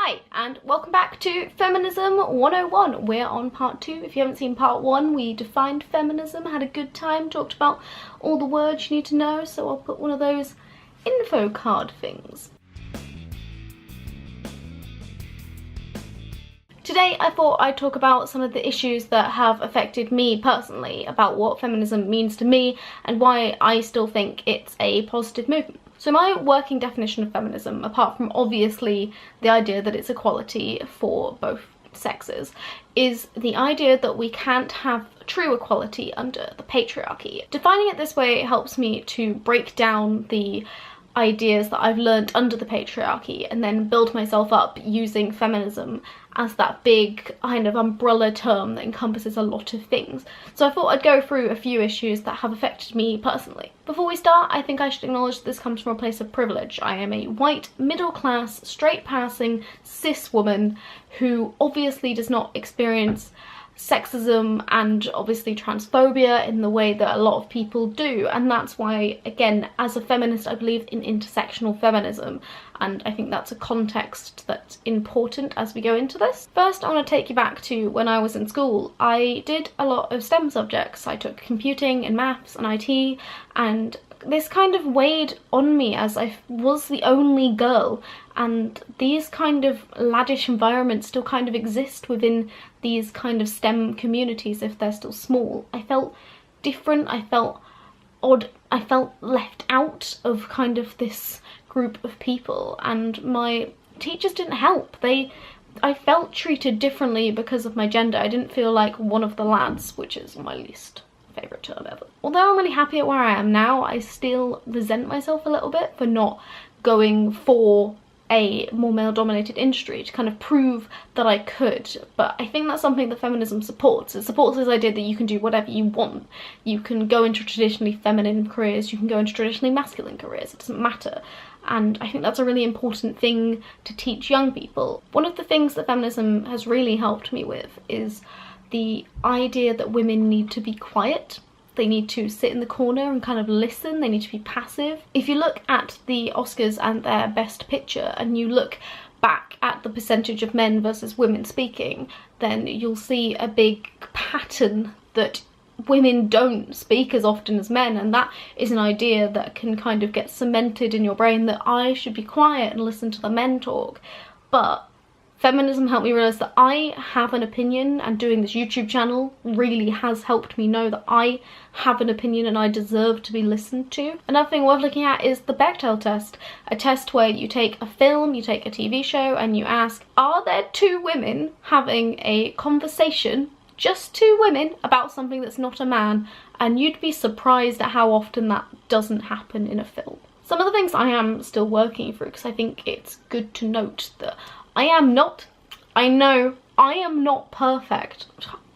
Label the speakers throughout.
Speaker 1: Hi, and welcome back to Feminism 101. We're on part 2. If you haven't seen part 1, we defined feminism, had a good time, talked about all the words you need to know, so I'll put one of those info card things. Today I thought I'd talk about some of the issues that have affected me personally, about what feminism means to me and why I still think it's a positive movement. So my working definition of feminism, apart from obviously the idea that it's equality for both sexes, is the idea that we can't have true equality under the patriarchy. Defining it this way helps me to break down the ideas that I've learnt under the patriarchy and then build myself up using feminism as that big kind of umbrella term that encompasses a lot of things. So I thought I'd go through a few issues that have affected me personally. Before we start, I think I should acknowledge that this comes from a place of privilege. I am a white, middle-class, straight-passing, cis woman who obviously does not experience sexism and obviously transphobia in the way that a lot of people do, and that's why, again, as a feminist, I believe in intersectional feminism, and I think that's a context that's important as we go into this. First, I want to take you back to when I was in school. I did a lot of STEM subjects. I took computing and maths and IT, and this kind of weighed on me as I was the only girl, and these kind of laddish environments still kind of exist within these kind of STEM communities if they're still small. I felt different, I felt odd, I felt left out of kind of this group of people, and my teachers didn't help. I felt treated differently because of my gender. I didn't feel like one of the lads, which is my least favourite term ever. Although I'm really happy at where I am now, I still resent myself a little bit for not going for a more male-dominated industry to kind of prove that I could. But I think that's something that feminism supports. It supports this idea that you can do whatever you want. You can go into traditionally feminine careers, you can go into traditionally masculine careers, it doesn't matter. And I think that's a really important thing to teach young people. One of the things that feminism has really helped me with is the idea that women need to be quiet. They need to sit in the corner and kind of listen. They need to be passive. If you look at the Oscars and their Best Picture and you look back at the percentage of men versus women speaking, then you'll see a big pattern that women don't speak as often as men, and that is an idea that can kind of get cemented in your brain that I should be quiet and listen to the men talk. But feminism helped me realise that I have an opinion, and doing this YouTube channel really has helped me know that I have an opinion and I deserve to be listened to. Another thing worth looking at is the Bechdel test, a test where you take a film, you take a TV show, and you ask, are there two women having a conversation, just two women, about something that's not a man? And you'd be surprised at how often that doesn't happen in a film. Some of the things I am still working through, because I think it's good to note that I know I am not perfect.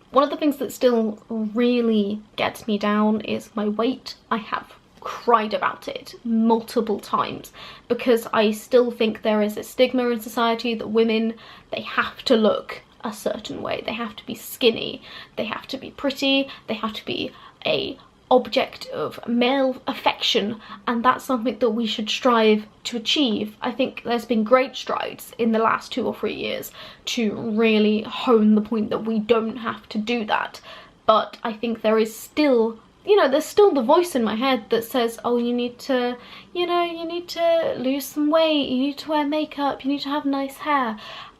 Speaker 1: One of the things that still really gets me down is my weight. I have cried about it multiple times because I still think there is a stigma in society that women, they have to look a certain way. They have to be skinny, they have to be pretty, they have to be a object of male affection, and that's something that we should strive to achieve. I think there's been great strides in the last 2 or 3 years to really hone the point that we don't have to do that, but I think there is still, you know, there's still the voice in my head that says, oh, you need to, you know, you need to lose some weight, you need to wear makeup, you need to have nice hair.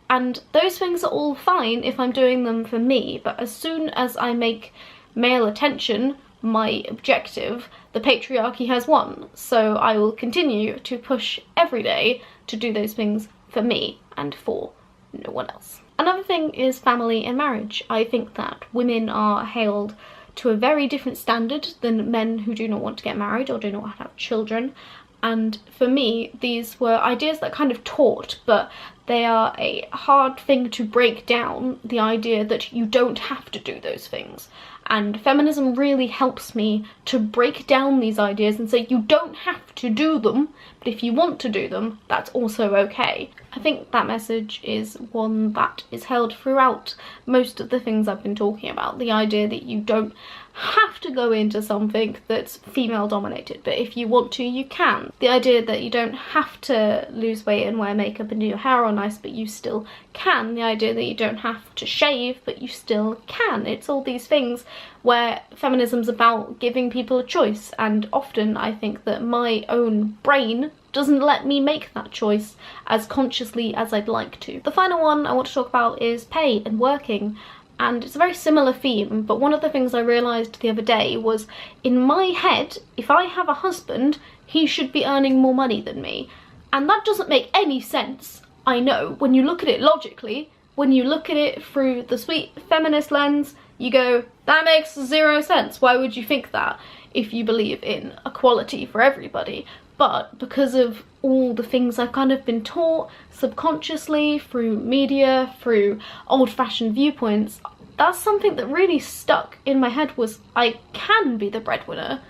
Speaker 1: And those things are all fine if I'm doing them for me, but as soon as I make male attention my objective, the patriarchy has won. So I will continue to push every day to do those things for me and for no one else. Another thing is family and marriage. I think that women are held to a very different standard than men who do not want to get married or do not have children. And for me, these were ideas that kind of taught, but they are a hard thing to break down, the idea that you don't have to do those things. And feminism really helps me to break down these ideas and say you don't have to do them, but if you want to do them, that's also okay. I think that message is one that is held throughout most of the things I've been talking about. The idea that you don't have to go into something that's female dominated, but if you want to, you can. The idea that you don't have to lose weight and wear makeup and do your hair all nice, but you still can. The idea that you don't have to shave, but you still can. It's all these things where feminism's about giving people a choice, and often I think that my own brain doesn't let me make that choice as consciously as I'd like to. The final one I want to talk about is pay and working. And it's a very similar theme, but one of the things I realised the other day was, in my head, if I have a husband, he should be earning more money than me. And that doesn't make any sense, I know. When you look at it logically, when you look at it through the sweet feminist lens, you go, that makes 0 sense. Why would you think that if you believe in equality for everybody? But because of all the things I've kind of been taught subconsciously through media, through old-fashioned viewpoints, that's something that really stuck in my head, was I can be the breadwinner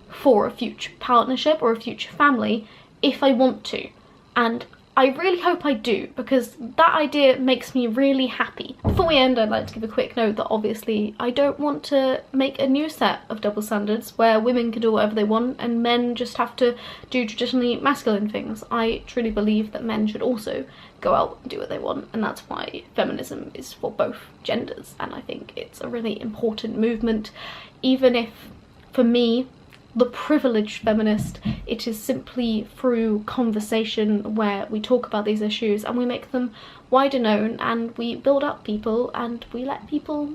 Speaker 1: for a future partnership or a future family if I want to. And I really hope I do, because that idea makes me really happy. Before we end, I'd like to give a quick note that obviously I don't want to make a new set of double standards where women can do whatever they want and men just have to do traditionally masculine things. I truly believe that men should also go out and do what they want, and that's why feminism is for both genders, and I think it's a really important movement, even if, for me, the privileged feminist, it is simply through conversation where we talk about these issues and we make them wider known, and we build up people and we let people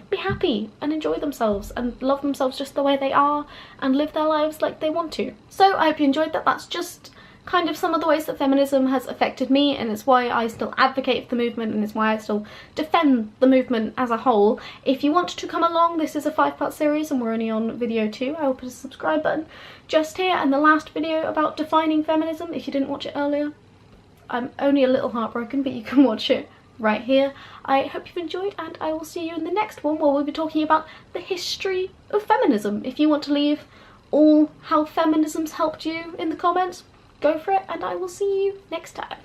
Speaker 1: be happy and enjoy themselves and love themselves just the way they are and live their lives like they want to. So I hope you enjoyed that. That's just kind of some of the ways that feminism has affected me, and it's why I still advocate for the movement, and it's why I still defend the movement as a whole. If you want to come along, this is a 5-part series and we're only on video 2. I will put a subscribe button just here, and the last video about defining feminism, if you didn't watch it earlier. I'm only a little heartbroken, but you can watch it right here. I hope you've enjoyed, and I will see you in the next one where we'll be talking about the history of feminism. If you want to leave all how feminism's helped you in the comments, go for it, and I will see you next time.